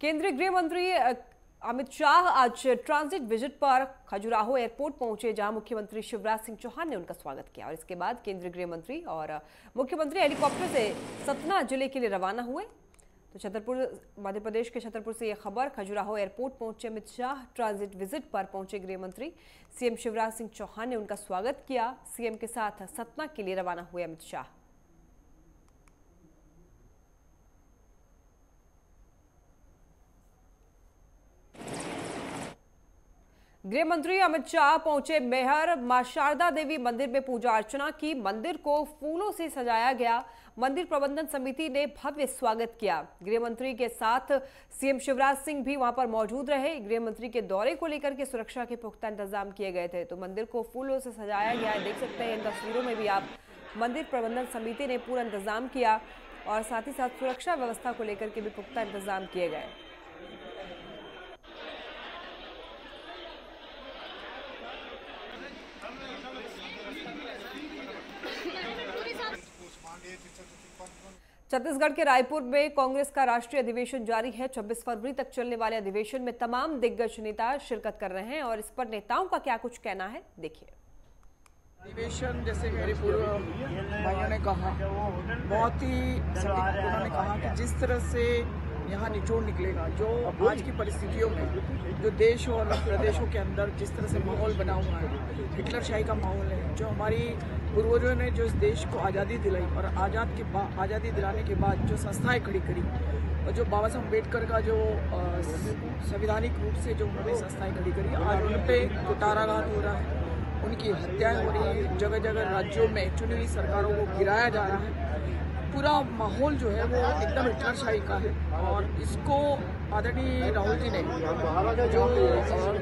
केंद्रीय गृह मंत्री अमित शाह आज ट्रांजिट विजिट पर खजुराहो एयरपोर्ट पहुंचे, जहां मुख्यमंत्री शिवराज सिंह चौहान ने उनका स्वागत किया और इसके बाद केंद्रीय गृह मंत्री और मुख्यमंत्री हेलीकॉप्टर से सतना जिले के लिए रवाना हुए। तो छतरपुर, मध्य प्रदेश के छतरपुर से यह खबर। खजुराहो एयरपोर्ट पहुंचे अमित शाह, ट्रांजिट विजिट पर पहुंचे गृह मंत्री। सीएम शिवराज सिंह चौहान ने उनका स्वागत किया। सीएम के साथ सतना के लिए रवाना हुए अमित शाह। गृह मंत्री अमित शाह पहुंचे मेहर, मां शारदा देवी मंदिर में पूजा अर्चना की। मंदिर को फूलों से सजाया गया। मंदिर प्रबंधन समिति ने भव्य स्वागत किया। गृह मंत्री के साथ सीएम शिवराज सिंह भी वहां पर मौजूद रहे। गृह मंत्री के दौरे को लेकर के सुरक्षा के पुख्ता इंतजाम किए गए थे। तो मंदिर को फूलों से सजाया गया है, देख सकते हैं इन तस्वीरों में भी आप। मंदिर प्रबंधन समिति ने पूरा इंतजाम किया और साथ ही साथ सुरक्षा व्यवस्था को लेकर के भी पुख्ता इंतजाम किए गए। छत्तीसगढ़ के रायपुर में कांग्रेस का राष्ट्रीय अधिवेशन जारी है। 26 फरवरी तक चलने वाले अधिवेशन में तमाम दिग्गज नेता शिरकत कर रहे हैं और इस पर नेताओं का क्या कुछ कहना है, देखिए। अधिवेशन, जैसे मेरे पूर्व भाइयों ने कहा, बहुत ही सटीक उन्होंने कहा कि जिस तरह से यहाँ निचोड़ निकलेगा, जो आज की परिस्थितियों में जो देश और प्रदेशों के अंदर जिस तरह से माहौल बना हुआ है, हिटलरशाही का माहौल है, जो हमारी पूर्वजों ने जो इस देश को आज़ादी दिलाई और आज़ादी दिलाने के बाद जो संस्थाएं खड़ी करी और जो बाबा साहब अम्बेडकर का जो संवैधानिक रूप से जो उन्होंने संस्थाएं खड़ी करी, आज उन पर कुटाराघात हो रहा है, उनकी हत्याएं हो रही है, जगह जगह राज्यों में चुनी हुई सरकारों को गिराया जा रहा है। पूरा माहौल जो है वो एकदम हिटलरशाही का है और इसको आदरणीय राहुल जी ने जो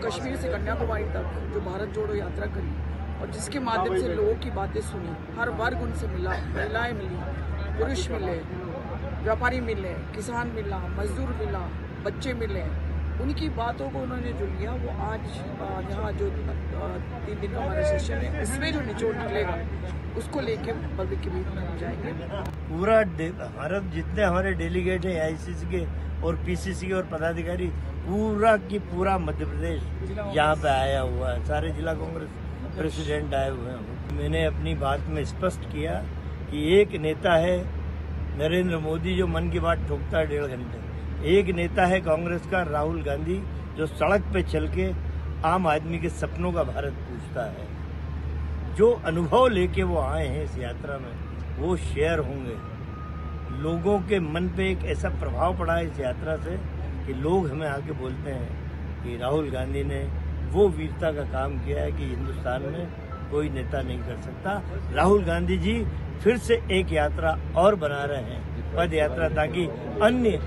कश्मीर से कन्याकुमारी तक जो भारत जोड़ो यात्रा करी और जिसके माध्यम से लोगों की बातें सुनी, हर वर्ग उनसे मिला, महिलाएं मिली, पुरुष मिले, व्यापारी मिले, किसान मिला, मजदूर मिला, बच्चे मिले, उनकी बातों को उन्होंने जो लिया वो आज यहाँ जो 3 दिन का हमारा सेशन है इसमें जो निचोड़ निकलेगा उसको लेके पब्लिक के बीच में हम जाएंगे। पूरा भारत जितने हमारे डेलीगेट हैं आईसीसी के और पीसीसी के और पदाधिकारी, पूरा की पूरा मध्य प्रदेश यहाँ पे आया हुआ है। सारे जिला कांग्रेस प्रेसिडेंट आए हुए हैं। मैंने अपनी बात में स्पष्ट किया कि एक नेता है नरेंद्र मोदी जो मन की बात ठोकता है 1.5 घंटे, एक नेता है कांग्रेस का राहुल गांधी जो सड़क पे चल के आम आदमी के सपनों का भारत पूछता है। जो अनुभव लेके वो आए हैं इस यात्रा में वो शेयर होंगे। लोगों के मन पे एक ऐसा प्रभाव पड़ा है इस यात्रा से कि लोग हमें आके बोलते हैं कि राहुल गांधी ने वो वीरता का काम किया है कि हिंदुस्तान में कोई नेता नहीं कर सकता। राहुल गांधी जी फिर से एक यात्रा और बना रहे हैं, पद यात्रा, ताकि अन्य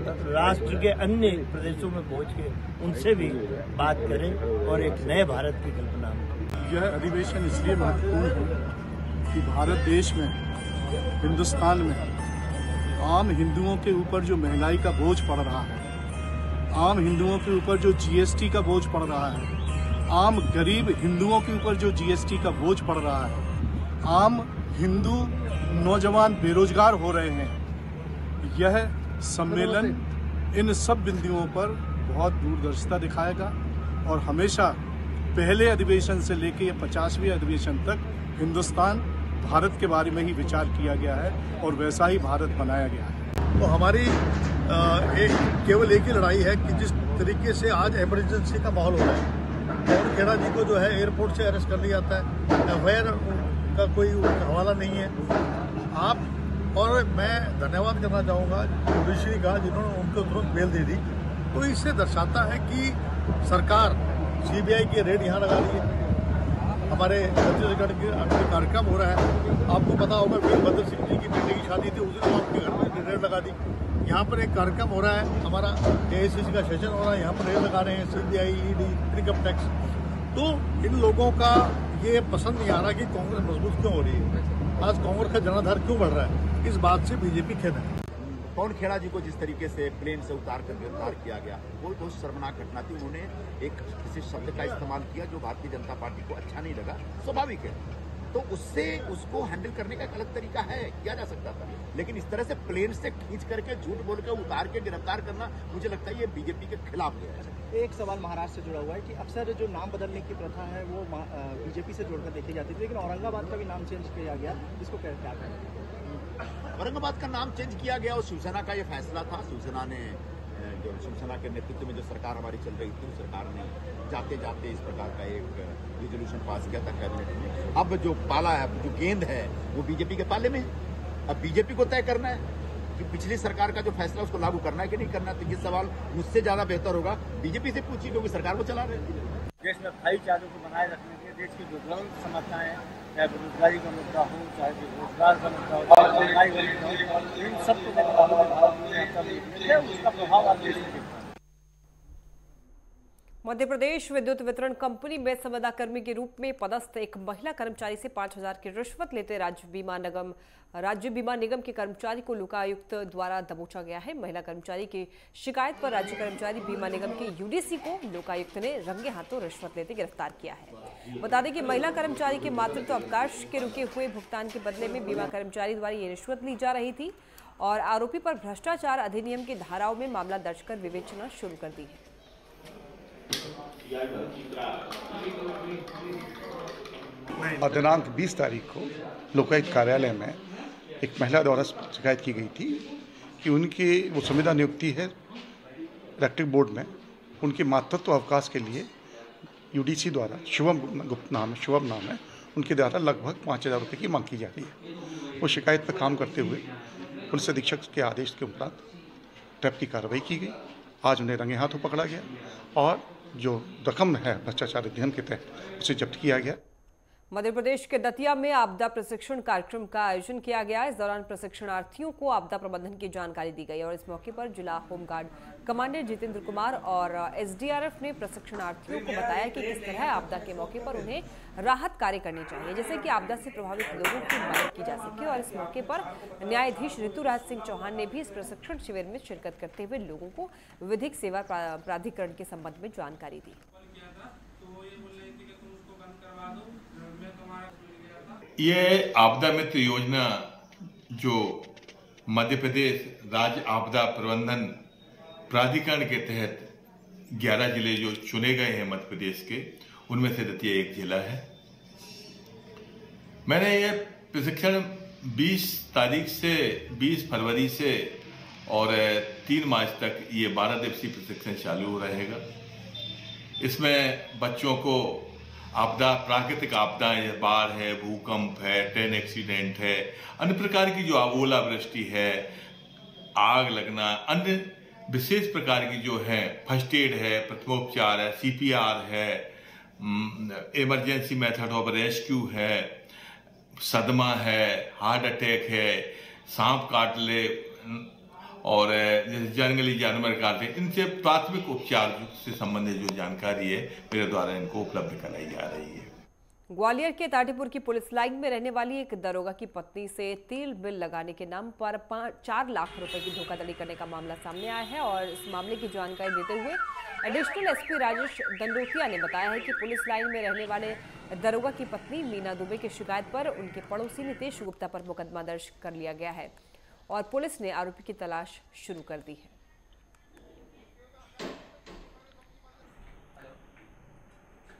राष्ट्र के अन्य प्रदेशों में पहुंच के उनसे भी बात करें और एक नए भारत की कल्पना करें। यह अधिवेशन इसलिए महत्वपूर्ण है कि भारत देश में, हिंदुस्तान में आम हिंदुओं के ऊपर जो महंगाई का बोझ पड़ रहा है, आम हिंदुओं के ऊपर जो जीएसटी का बोझ पड़ रहा है, आम गरीब हिंदुओं के ऊपर जो जीएसटी का बोझ पड़ रहा है, आम हिंदू नौजवान बेरोजगार हो रहे हैं, यह सम्मेलन इन सब बिंदुओं पर बहुत दूरदर्शिता दिखाएगा और हमेशा पहले अधिवेशन से लेकर ये 50वें अधिवेशन तक हिंदुस्तान भारत के बारे में ही विचार किया गया है और वैसा ही भारत बनाया गया है। तो हमारी केवल एक ही लड़ाई है कि जिस तरीके से आज इमरजेंसी का माहौल हो रहा है और खेड़ा जी को जो है एयरपोर्ट से अरेस्ट कर लिया जाता है, एफआईआर का कोई हवाला नहीं है। आप और मैं धन्यवाद करना चाहूँगा जुडिशरी का जिन्होंने उनको तुरंत बेल दे दी। तो इससे दर्शाता है कि सरकार सीबीआई की रेड यहाँ लगा रही है। हमारे छत्तीसगढ़ के कार्यक्रम हो रहा है, आपको पता होगा वीरभद्र सिंह जी की बेटे की शादी थी, उस दिन उनके घर में रेड लगा दी। यहाँ पर एक कार्यक्रम हो रहा है, हमारा एआईसीसी का सेशन हो रहा है, यहाँ पर रेड लगा रहे हैं सीबीआई, ईडी, इनकम टैक्स। तो इन लोगों का ये पसंद नहीं आ रहा कि कांग्रेस मजबूत क्यों हो रही है, आज कांग्रेस का जनाधार क्यों बढ़ रहा है, इस बात से बीजेपी खेद है। पवन खेड़ा जी को जिस तरीके से प्लेन से उतार कर गिरफ्तार किया गया, वो बहुत शर्मनाक घटना थी। उन्होंने एक किसी शब्द का इस्तेमाल किया जो भारतीय जनता पार्टी को अच्छा नहीं लगा, स्वाभाविक है। तो उससे उसको हैंडल करने का एक अलग तरीका है, किया जा सकता था। लेकिन इस तरह से प्लेन से खींच करके झूठ बोल के उतार के गिरफ्तार करना, मुझे लगता है ये बीजेपी के खिलाफ है। एक सवाल महाराष्ट्र से जुड़ा हुआ है कि अक्सर जो नाम बदलने की प्रथा है वो बीजेपी से जोड़कर देखी जाती थी, लेकिन औरंगाबाद का भी नाम चेंज किया गया, इसको क्या कहें? औरंगाबाद का नाम चेंज किया गया और शिवसेना का ये फैसला था। शिवसेना ने जो शिवसेना के नेतृत्व में जो सरकार हमारी चल रही थी, सरकार ने जाते जाते इस प्रकार का एक रिजोल्यूशन पास किया था कैबिनेट में। अब जो पाला है, जो गेंद है, वो बीजेपी के पाले में है। अब बीजेपी को तय करना है कि पिछली सरकार का जो फैसला उसको लागू करना है कि नहीं करना। तो ये सवाल मुझसे ज्यादा बेहतर होगा बीजेपी से पूछिए, क्योंकि सरकार को चला रहे हैं। देश में भाईचारे को बनाए रखने के लिए देश की जो ज्वलंत समस्याएं, चाहे बेरोजगारी का मुद्दा हो, चाहे रोजगार का मुद्दा हो, चाहे महंगाई का मुद्दा हो, इन सब को उसका प्रभाव आज देश में दिखता है। मध्य प्रदेश विद्युत वितरण कंपनी में संविदा कर्मी के रूप में पदस्थ एक महिला कर्मचारी से 5,000 की रिश्वत लेते राज्य बीमा निगम के कर्मचारी को लोकायुक्त द्वारा दबोचा गया है। महिला कर्मचारी की शिकायत पर राज्य कर्मचारी बीमा निगम के यूडीसी को लोकायुक्त ने रंगे हाथों रिश्वत लेते गिरफ्तार किया है। बता दें कि महिला कर्मचारी के मातृत्व अवकाश के रुके हुए भुगतान के बदले में बीमा कर्मचारी द्वारा ये रिश्वत ली जा रही थी और आरोपी पर भ्रष्टाचार अधिनियम की धाराओं में मामला दर्ज कर विवेचना शुरू कर दी है। दिनांक 20 तारीख को लोकायुक्त कार्यालय में एक महिला द्वारा शिकायत की गई थी कि उनकी वो संविदा नियुक्ति है इलेक्ट्रिक बोर्ड में, उनके मातृत्व अवकाश के लिए यूडीसी द्वारा शुभम नाम है, उनके द्वारा लगभग 5,000 रुपये की मांग की जा रही है। वो शिकायत पर काम करते हुए पुलिस अधीक्षक के आदेश के उपरांत ट्रैप की कार्रवाई की गई। आज उन्हें रंगे हाथों पकड़ा गया और जो रकम है भ्रष्टाचार अधिनियम के तहत उसे जब्त किया गया। मध्य प्रदेश के दतिया में आपदा प्रशिक्षण कार्यक्रम का आयोजन किया गया। इस दौरान प्रशिक्षणार्थियों को आपदा प्रबंधन की जानकारी दी गई और इस मौके पर जिला होमगार्ड कमांडर जितेंद्र कुमार और एसडीआरएफ ने प्रशिक्षणार्थियों को बताया कि किस तरह आपदा के मौके पर उन्हें राहत कार्य करने चाहिए, जैसे कि आपदा से प्रभावित लोगों की मदद की जा सके। और इस मौके पर न्यायाधीश ऋतुराज सिंह चौहान ने भी इस प्रशिक्षण शिविर में शिरकत करते हुए लोगों को विधिक सेवा प्राधिकरण के संबंध में जानकारी दी। ये आपदा मित्र योजना जो मध्य प्रदेश राज्य आपदा प्रबंधन प्राधिकरण के तहत 11 जिले जो चुने गए हैं मध्य प्रदेश के, उनमें से दतिया एक जिला है। मैंने ये प्रशिक्षण 20 तारीख से 20 फरवरी से और 3 मार्च तक ये 12 दिवसीय प्रशिक्षण चालू रहेगा। इसमें बच्चों को आपदा, प्राकृतिक आपदाएं, बाढ़ है, भूकंप है, ट्रेन एक्सीडेंट है, अन्य प्रकार की जो ओलावृष्टि है, आग लगना, अन्य विशेष प्रकार की जो है फर्स्ट एड है, प्रथमोपचार है, सीपीआर है, इमरजेंसी मेथड ऑफ रेस्क्यू है, सदमा है, हार्ट अटैक है, सांप काट ले और जंगली जानवर काटे, इनसे प्राथमिक उपचार से संबंधित जो जानकारी है मेरे द्वारा इनको उपलब्ध कराई जा रही है। ग्वालियर के ताटीपुर की पुलिस लाइन में रहने वाली एक दरोगा की पत्नी से तेल बिल लगाने के नाम पर 4 लाख रुपए की धोखाधड़ी करने का मामला सामने आया है और इस मामले की जानकारी देते हुए एडिशनल एसपी राजेश दंडोतिया ने बताया है कि पुलिस लाइन में रहने वाले दरोगा की पत्नी मीना दुबे की शिकायत पर उनके पड़ोसी नितेश गुप्ता पर मुकदमा दर्ज कर लिया गया है और पुलिस ने आरोपी की तलाश शुरू कर दी है।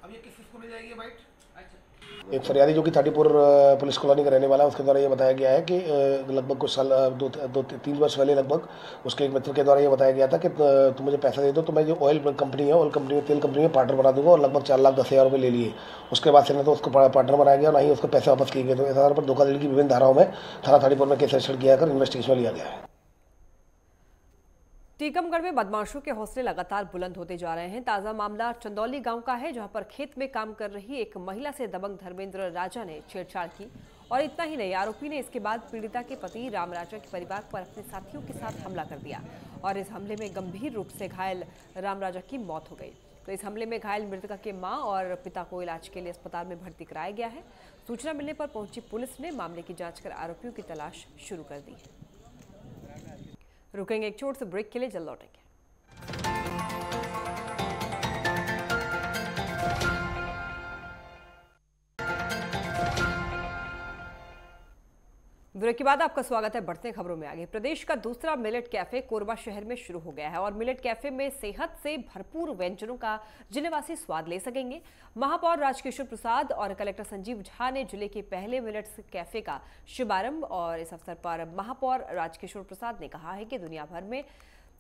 अब ये किस को मिल जाएगी बाइट? एक फरियादी जो कि थाटीपुर पुलिस कॉलोनी का रहने वाला है, उसके द्वारा ये बताया गया है कि लगभग कुछ साल 2-3 वर्ष पहले लगभग उसके एक मित्र के द्वारा ये बताया गया था कि तुम मुझे पैसा दे दो तो मैं जो ऑयल कंपनी है, ऑयल कंपनी में, तेल कंपनी में पार्टनर बना दूंगा और लगभग 4,10,000 रुपये ले लिए। उसके बाद से ना तो उसको पार्टनर बनाया गया, ना ही उसको पैसे वापस किए गए। तो इस आधार पर धोखाधड़ी की विभिन्न धाराओं में थाना थाटीपुर में केस रजिस्टर किया कर इन्वेस्टिगेशन में लिया गया है। टीकमगढ़ में बदमाशों के हौसले लगातार बुलंद होते जा रहे हैं। ताजा मामला चंदौली गांव का है, जहां पर खेत में काम कर रही एक महिला से दबंग धर्मेंद्र राजा ने छेड़छाड़ की और इतना ही नहीं, आरोपी ने इसके बाद पीड़िता के पति राम राजा के परिवार पर अपने साथियों के साथ हमला कर दिया और इस हमले में गंभीर रूप से घायल राम राजा की मौत हो गई। तो इस हमले में घायल मृतका के मां और पिता को इलाज के लिए अस्पताल में भर्ती कराया गया है। सूचना मिलने पर पहुंची पुलिस ने मामले की जाँच कर आरोपियों की तलाश शुरू कर दी है। रुकेंगे एक छोटे से ब्रेक के लिए, जल्द लौटेंगे। ब्रेक के बाद आपका स्वागत है। बढ़ते खबरों में आगे। प्रदेश का दूसरा मिलेट कैफे कोरबा शहर में शुरू हो गया है और मिलेट कैफे में सेहत से भरपूर व्यंजनों का जिलेवासी स्वाद ले सकेंगे। महापौर राजकिशोर प्रसाद और कलेक्टर संजीव झा ने जिले के पहले मिलेट कैफे का शुभारंभ और इस अवसर पर महापौर राजकिशोर प्रसाद ने कहा है कि दुनिया भर में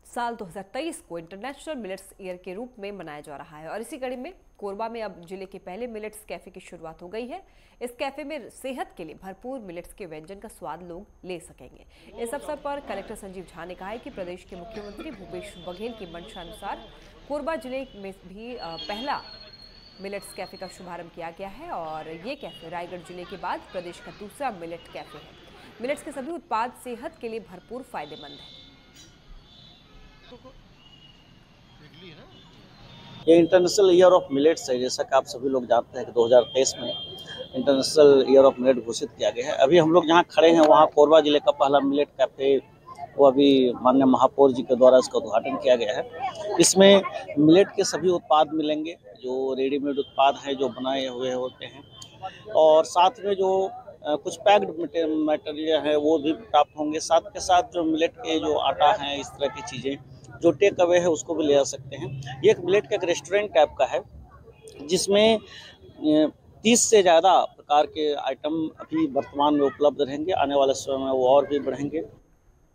साल 2023 को इंटरनेशनल मिलेट्स ईयर के रूप में मनाया जा रहा है और इसी कड़ी में कोरबा में अब जिले के पहले मिलेट्स कैफे की शुरुआत हो गई है। इस कैफे में सेहत के लिए भरपूर मिलेट्स के व्यंजन का स्वाद लोग ले सकेंगे। इस अवसर पर कलेक्टर संजीव झा ने कहा है कि प्रदेश के मुख्यमंत्री भूपेश बघेल की मंशा अनुसार कोरबा जिले में भी पहला मिलेट्स कैफे का शुभारंभ किया गया है और ये कैफे रायगढ़ जिले के बाद प्रदेश का दूसरा मिलेट कैफे है। मिलेट्स के सभी उत्पाद सेहत के लिए भरपूर फायदेमंद है। ये इंटरनेशनल ईयर ऑफ मिलेट्स है। जैसा कि आप सभी लोग जानते हैं कि 2023 में इंटरनेशनल ईयर ऑफ मिलेट घोषित किया गया है। अभी हम लोग जहाँ खड़े हैं वहाँ कोरबा जिले का पहला मिलेट कैफे वो अभी माननीय महापौर जी के द्वारा इसका उद्घाटन किया गया है। इसमें मिलेट के सभी उत्पाद मिलेंगे जो रेडीमेड उत्पाद हैं जो बनाए हुए होते हैं और साथ में जो कुछ पैक्ड मटेरियल है वो भी प्राप्त होंगे। साथ के साथ जो मिलेट के जो आटा है इस तरह की चीज़ें जो टेक अवे है उसको भी ले आ सकते हैं। ये एक मिलेट का एक रेस्टोरेंट टाइप का है जिसमें 30 से ज़्यादा प्रकार के आइटम अभी वर्तमान में उपलब्ध रहेंगे। आने वाले समय में वो और भी बढ़ेंगे।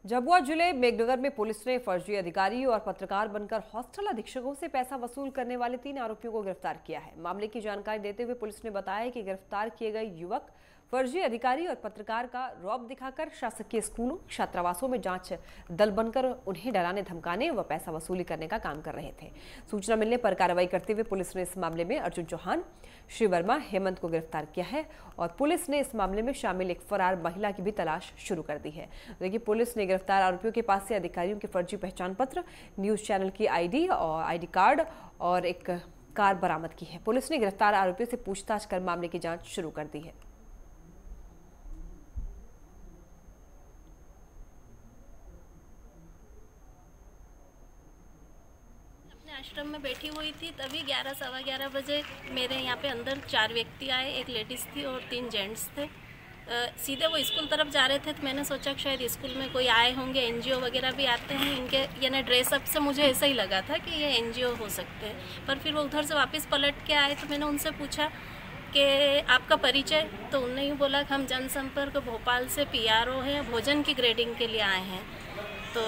झाबुआ जिले मेघनगर में पुलिस ने फर्जी अधिकारी और पत्रकार बनकर हॉस्टल अधीक्षकों से पैसा वसूल करने वाले 3 आरोपियों को गिरफ्तार किया है। मामले की जानकारी देते हुए पुलिस ने बताया कि गिरफ्तार किए गए युवक फर्जी अधिकारी और पत्रकार का रौब दिखाकर शासकीय स्कूलों छात्रावासों में जांच दल बनकर उन्हें डराने धमकाने व पैसा वसूली करने का काम कर रहे थे। सूचना मिलने पर कार्रवाई करते हुए पुलिस ने इस मामले में अर्जुन चौहान, श्री वर्मा, हेमंत को गिरफ्तार किया है और पुलिस ने इस मामले में शामिल एक फरार महिला की भी तलाश शुरू कर दी है। देखिए, पुलिस ने गिरफ्तार आरोपियों के पास से अधिकारियों के फर्जी पहचान पत्र, न्यूज चैनल की ID और ID कार्ड और एक कार बरामद की है। पुलिस ने गिरफ्तार आरोपियों से पूछताछ कर मामले की जाँच शुरू कर दी है। आश्रम में बैठी हुई थी तभी 11 सवा 11 बजे मेरे यहाँ पे अंदर 4 व्यक्ति आए। एक लेडीज़ थी और 3 जेंट्स थे। सीधे वो स्कूल तरफ जा रहे थे तो मैंने सोचा कि शायद स्कूल में कोई आए होंगे, NGO वगैरह भी आते हैं। इनके यानी ड्रेसअप से मुझे ऐसा ही लगा था कि ये NGO हो सकते हैं। पर फिर वो उधर से वापस पलट के आए तो मैंने उनसे पूछा कि आपका परिचय, तो उन्होंने यूँ बोला कि हम जनसंपर्क भोपाल से PRO हैं, भोजन की ग्रेडिंग के लिए आए हैं। तो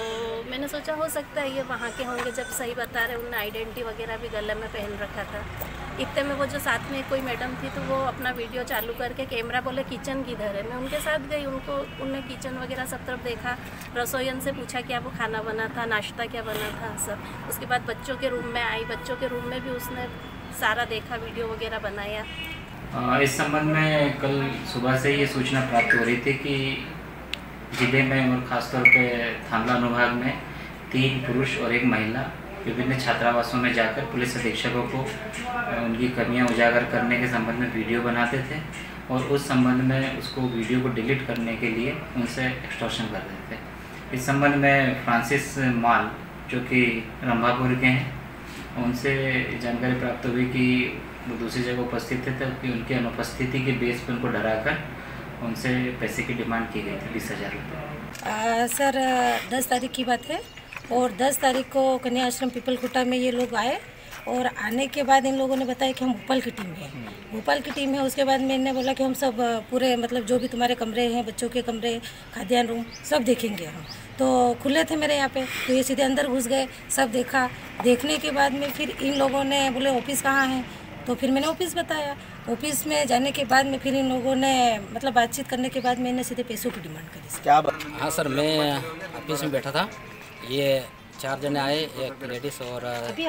मैंने सोचा हो सकता है ये वहाँ के होंगे। जब सही बता रहे उन्होंने आइडेंटिटी वगैरह भी गले में पहन रखा था। इतने में वो जो साथ में कोई मैडम थी तो वो अपना वीडियो चालू करके कैमरा बोले किचन किधर है। मैं उनके साथ गई, उनने किचन वगैरह सब तरफ देखा। रसोईयन से पूछा क्या वो खाना बना था, नाश्ता क्या बना था सब। उसके बाद बच्चों के रूम में आई, बच्चों के रूम में भी उसने सारा देखा, वीडियो वगैरह बनाया। इस संबंध में कल सुबह से ये सूचना प्राप्त हो रही थी कि जिले में और ख़ासतौर पे थाना अनुभाग में 3 पुरुष और 1 महिला विभिन्न छात्रावासों में जाकर पुलिस अधीक्षकों को उनकी कमियां उजागर करने के संबंध में वीडियो बनाते थे और उस संबंध में उसको वीडियो को डिलीट करने के लिए उनसे एक्सटॉर्शन कर रहे थे। इस संबंध में फ्रांसिस माल जो कि रंभापुर के हैं, उनसे जानकारी प्राप्त हुई कि वो दूसरी जगह उपस्थित थे तो उनकी अनुपस्थिति के बेस पर उनको डराकर उनसे पैसे की डिमांड की गई थी 20,000 रुपये। सर 10 तारीख की बात है और 10 तारीख को कन्या आश्रम पीपलकुटा में ये लोग आए और आने के बाद इन लोगों ने बताया कि हम भोपाल की टीम है। भोपाल की टीम है। उसके बाद मैंने बोला कि हम सब पूरे मतलब जो भी तुम्हारे कमरे हैं, बच्चों के कमरे, खाद्यान्न रूम सब देखेंगे हम। तो खुले थे मेरे यहाँ पे, तो ये सीधे अंदर घुस गए, सब देखा। देखने के बाद में फिर इन लोगों ने बोले ऑफिस कहाँ है, तो फिर मैंने ऑफिस बताया। ऑफिस में जाने के बाद में फिर इन लोगों ने मतलब बातचीत करने के बाद मैंने सीधे पैसों की डिमांड करी। क्या? हाँ सर, मैं ऑफिस में बैठा था। ये 4 जने आए, एक लेडीज़ और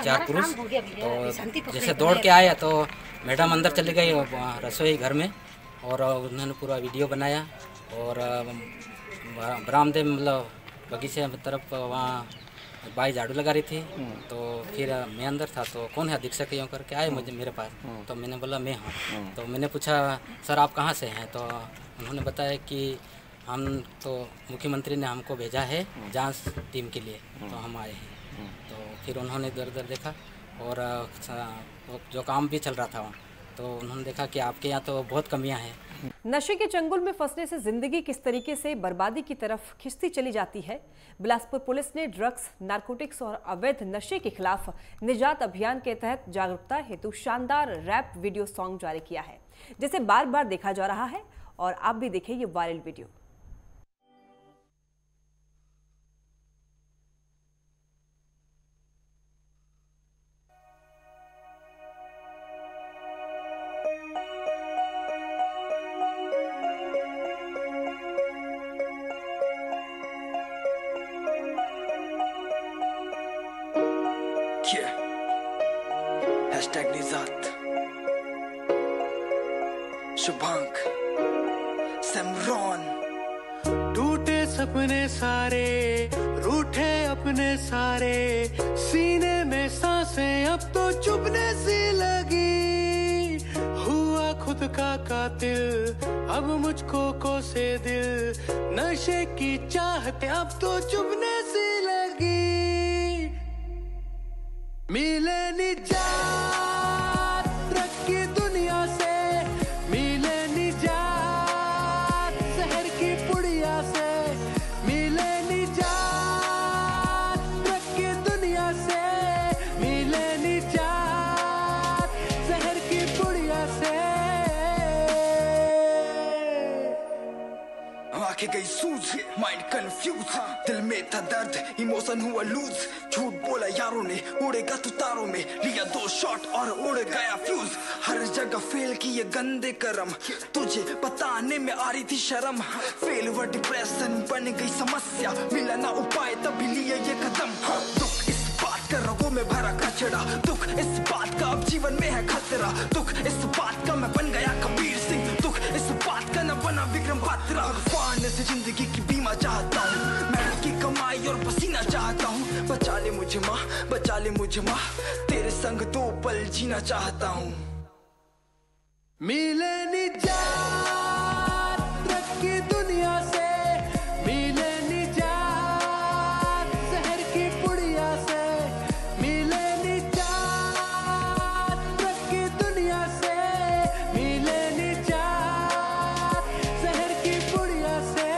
4 पुरुष। तो जैसे दौड़ के आए तो मैडम अंदर चली गई रसोई घर में और उन्होंने पूरा वीडियो बनाया और बरामदे मतलब बगीचे तरफ वहाँ बाई झाड़ू लगा रही थी। तो फिर मैं अंदर था तो कौन है अधीक्षक यूँ करके आए मेरे पास। तो मैंने बोला मैं हूँ। तो मैंने पूछा सर आप कहाँ से हैं, तो उन्होंने बताया कि हम तो मुख्यमंत्री ने हमको भेजा है जांच टीम के लिए, तो हम आए हैं। तो फिर उन्होंने इधर उधर देखा और जो काम भी चल रहा था वहाँ तो उन्होंने देखा कि आपके यहाँ तो बहुत कमियां हैं। नशे के चंगुल में फंसने से जिंदगी किस तरीके से बर्बादी की तरफ खिंचती चली जाती है। बिलासपुर पुलिस ने ड्रग्स, नारकोटिक्स और अवैध नशे के खिलाफ निजात अभियान के तहत जागरूकता हेतु शानदार रैप वीडियो सॉन्ग जारी किया है, जिसे बार बार देखा जा रहा है। और आप भी देखें ये वायरल वीडियो। हैशटैग निजात, शुभांक, सैमरॉन। टूटे सपने सारे, रूठे अपने सारे, सीने में सांसें अब तो चुभने सी लगी। हुआ खुद का कातिल, अब मुझको कोसे दिल, नशे की चाहते अब तो चुभने सी लगी। मिले निजात ट्रक की दुनिया से, मिले निजात शहर की पुड़िया से, मिले निजात ट्रक की दुनिया से, मिले निजात शहर की पुड़िया से। आंखें गई सूझ, माइंड कंफ्यूज, दिल में था दर्द, इमोशन हुआ लूज। झूठ बोला यारों ने, उड़ेगा तू तारों में, लिया 2 शॉट और उड़ गया फ्यूज। हर जगह फेल किए गंदे कर्म, तुझे बताने में आ रही थी शर्म। फेल हुआ डिप्रेशन बन गई समस्या, मिला ना उपाय तभी लिए ये कदम। दुख इस बात का रगों में भरा कचड़ा, दुख इस बात का अब जीवन में है खतरा। दुख इस बात का मैं बन गया कबीर सिंह, दुख इस बात का न बना विक्रम बात्रा। फाड़ने से जिंदगी की बीमा चाहता हूँ, मेहनत की कमाई और पसीना चाहता हूँ। बचा ले मुझे माँ, बचा ले मुझे माँ, तेरे संग 2 पल जीना चाहता हूँ। मिले निजात ट्रक की दुनिया से, मिले निजात शहर की पुड़िया से, मिले निजात ट्रक की दुनिया से, मिले निजात शहर की पुड़िया से।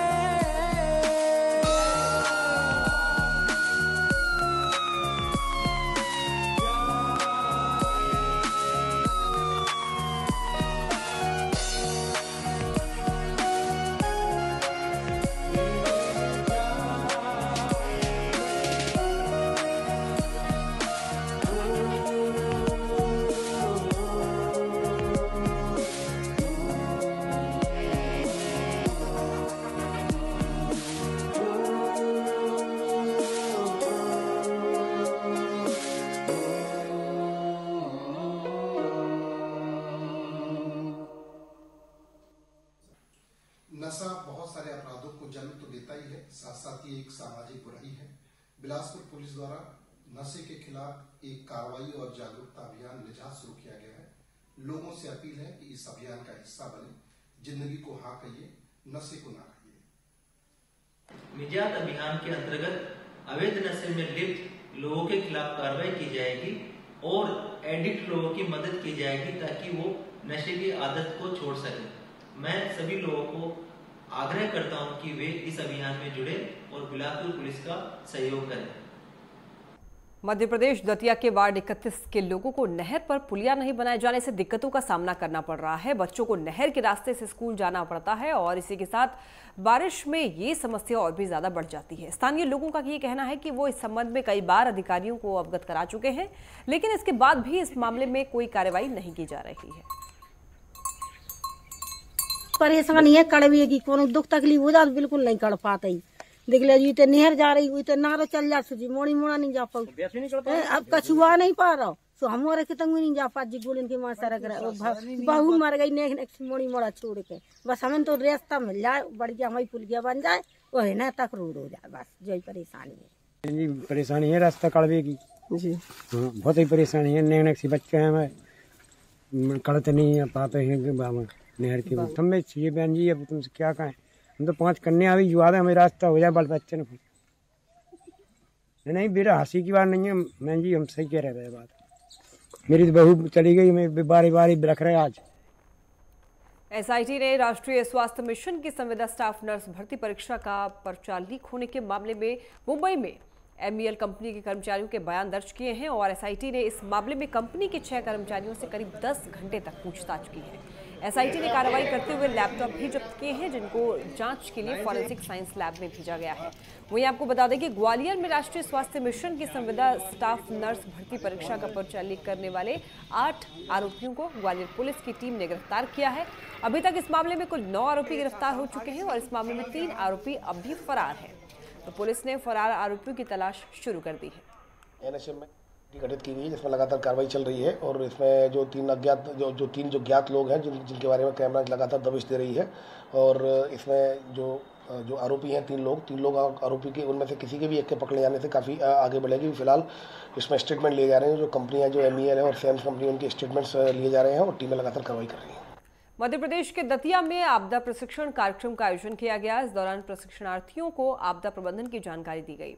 नशा बहुत सारे अपराधों को जन्म तो देता ही है, साथ साथ ही एक सामाजिक बुराई है। बिलासपुर पुलिस द्वारा नशे के खिलाफ एक कार्रवाई और जागरूकता अभियान निजात शुरू किया गया है। लोगों से अपील है कि इस अभियान का हिस्सा बने, जिंदगी को हाँ कहिए, नशे को ना कहिए। निजात अभियान के अंतर्गत अवैध नशे में लिप्त लोगों के खिलाफ कार्रवाई की जाएगी और एडिक्ट लोगों की मदद की जाएगी ताकि वो नशे की आदत को छोड़ सकें। मैं सभी लोगों को आग्रह करता हूं कि वे इस अभियान में जुड़े और बिलासपुर पुलिस का सहयोग करें। मध्य प्रदेश दतिया के वार्ड 31 के लोगों को नहर पर पुलिया नहीं बनाए जाने से दिक्कतों का सामना करना पड़ रहा है। बच्चों को नहर के रास्ते से स्कूल जाना पड़ता है और इसी के साथ बारिश में ये समस्या और भी ज्यादा बढ़ जाती है। स्थानीय लोगों का ये कहना है कि वो इस संबंध में कई बार अधिकारियों को अवगत करा चुके हैं, लेकिन इसके बाद भी इस मामले में कोई कार्रवाई नहीं की जा रही है। परेशानी है कड़वी की, कोनो दुख तकलीफ हो जाए बिल्कुल नहीं कर पाते। देख ले जी, नहर जा रही हुई तो नारो चल जा जी, मोड़ी मोड़ा नहीं जा पाऊ, अब कछुआ नहीं पा रहा सो हमारे के तंग नहीं जा पा जी। बोलन के मां सड़क बहू मर गई नेक्स्ट मोड़ी मोड़ा छोड़ के, बस हमें तो रास्ता मिल जाए, बढ़िया हमारी पुलिया बन जाए, वो है ना तक रोड हो जाए, बस यही परेशानी है जी। परेशानी है रास्ता कड़वे की जी, बहुत ही परेशानी है। नेक से बच्चे हैं, हमें कड़ते नहीं पाते हैं नहर की। हमें चाहिए बहन जी, अब तुमसे क्या कहें, हम तो 5 कन्या अभी जुआ हमें रास्ता हो जाए बाल बच्चे ने। नहीं बेटा हंसी की बात नहीं है बहन जी, हम सही कह रहे हैं बात। मेरी तो बहू चली गई, मैं बारी बारी रख रहे आज। एसआईटी ने राष्ट्रीय स्वास्थ्य मिशन की संविदा स्टाफ नर्स भर्ती परीक्षा का पर्चा लीक होने के मामले में मुंबई में MEL कंपनी के कर्मचारियों के बयान दर्ज किए हैं और एसआईटी ने इस मामले में कंपनी के 6 कर्मचारियों से करीब 10 घंटे तक पूछताछ की है। एसआईटी ने कार्रवाई करते हुए लैपटॉप भी जब्त किए हैं, जिनको जांच के लिए फॉरेंसिक साइंस लैब में भेजा गया है। वहीं आपको बता दें कि ग्वालियर में राष्ट्रीय स्वास्थ्य मिशन की संविदा स्टाफ नर्स भर्ती परीक्षा का पर्चा लीक करने वाले 8 आरोपियों को ग्वालियर पुलिस की टीम ने गिरफ्तार किया है। अभी तक इस मामले में कुल 9 आरोपी गिरफ्तार हो चुके हैं और इस मामले में 3 आरोपी अब भी फरार हैं। तो पुलिस ने फरार आरोपियों की तलाश शुरू कर दी है। NSM में गठित की गई है, जिसमें लगातार कार्रवाई चल रही है और इसमें जो 3 अज्ञात जो ज्ञात लोग हैं जिनके बारे में कैमरा लगातार दबिश दे रही है और इसमें जो आरोपी हैं 3 लोग आरोपी के उनमें से किसी के भी एक के पकड़े जाने से काफ़ी आगे बढ़ेगी। फिलहाल इसमें स्टेटमेंट लिए जा रहे हैं, जो कंपनियां जो MEL है और सैम्स कंपनी उनके स्टेटमेंट्स लिए जा रहे हैं और टीमें लगातार कार्रवाई कर रही हैं। मध्य प्रदेश के दतिया में आपदा प्रशिक्षण कार्यक्रम का आयोजन किया गया। इस दौरान प्रशिक्षणार्थियों को आपदा प्रबंधन की जानकारी दी गई।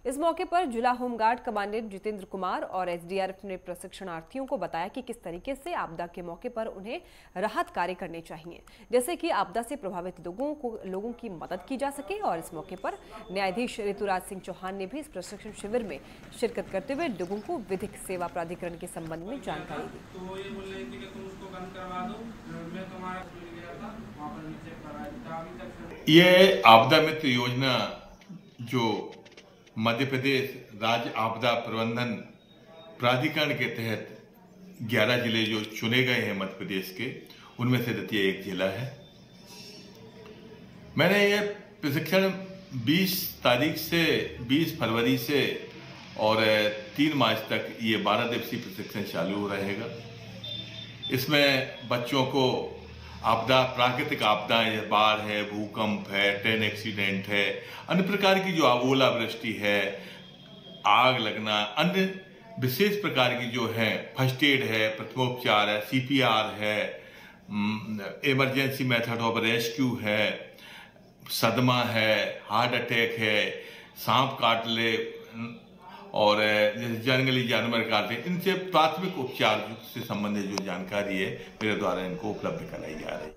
इस मौके पर जिला होमगार्ड कमांडेंट जितेंद्र कुमार और SDRF ने प्रशिक्षणार्थियों को बताया कि किस तरीके से आपदा के मौके पर उन्हें राहत कार्य करने चाहिए, जैसे कि आपदा से प्रभावित लोगों की मदद की जा सके। और इस मौके पर न्यायाधीश ऋतुराज सिंह चौहान ने भी इस प्रशिक्षण शिविर में शिरकत करते हुए लोगों को विधिक सेवा प्राधिकरण के संबंध में जानकारी दी। ये आपदा मित्र योजना जो मध्य प्रदेश राज्य आपदा प्रबंधन प्राधिकरण के तहत 11 जिले जो चुने गए हैं मध्य प्रदेश के, उनमें से दतिया एक जिला है। मैंने ये प्रशिक्षण 20 तारीख से 20 फरवरी से और 3 मार्च तक ये 12 दिवसीय प्रशिक्षण चालू रहेगा। इसमें बच्चों को आपदा, प्राकृतिक आपदाएं, बाढ़ है, भूकंप है, ट्रेन एक्सीडेंट है, अन्य प्रकार की जो ओलावृष्टि है, आग लगना, अन्य विशेष प्रकार की जो है फर्स्ट एड है, प्रथमोपचार है, CPR है, इमरजेंसी मेथड ऑफ रेस्क्यू है, सदमा है, हार्ट अटैक है, सांप काट ले और जंगली जानवर काटे, इनसे प्राथमिक उपचार से संबंधित जो जानकारी है मेरे द्वारा इनको उपलब्ध कराई जा रही है।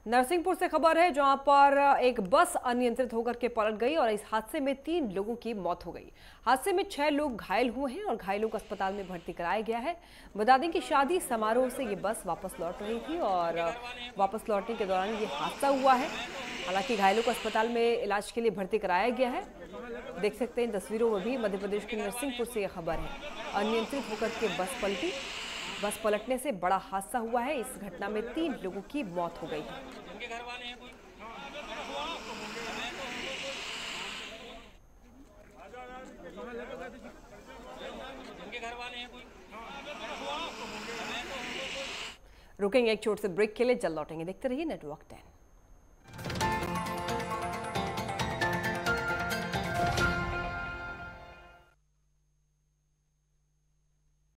नरसिंहपुर से खबर है, जहां पर एक बस अनियंत्रित होकर के पलट गई और इस हादसे में 3 लोगों की मौत हो गई। हादसे में 6 लोग घायल हुए हैं और घायलों को अस्पताल में भर्ती कराया गया है। बता दें कि शादी समारोह से ये बस वापस लौट रही थी और वापस लौटने के दौरान ये हादसा हुआ है। हालांकि घायलों को अस्पताल में इलाज के लिए भर्ती कराया गया है। देख सकते हैं तस्वीरों में भी मध्य प्रदेश के नरसिंहपुर से यह खबर है। अनियंत्रित होकर के बस पलटी, बस पलटने से बड़ा हादसा हुआ है। इस घटना में 3 लोगों की मौत हो गई है। रुकेंगे एक छोटे से ब्रेक के लिए, जल्द लौटेंगे। देखते रहिए नेटवर्क 10।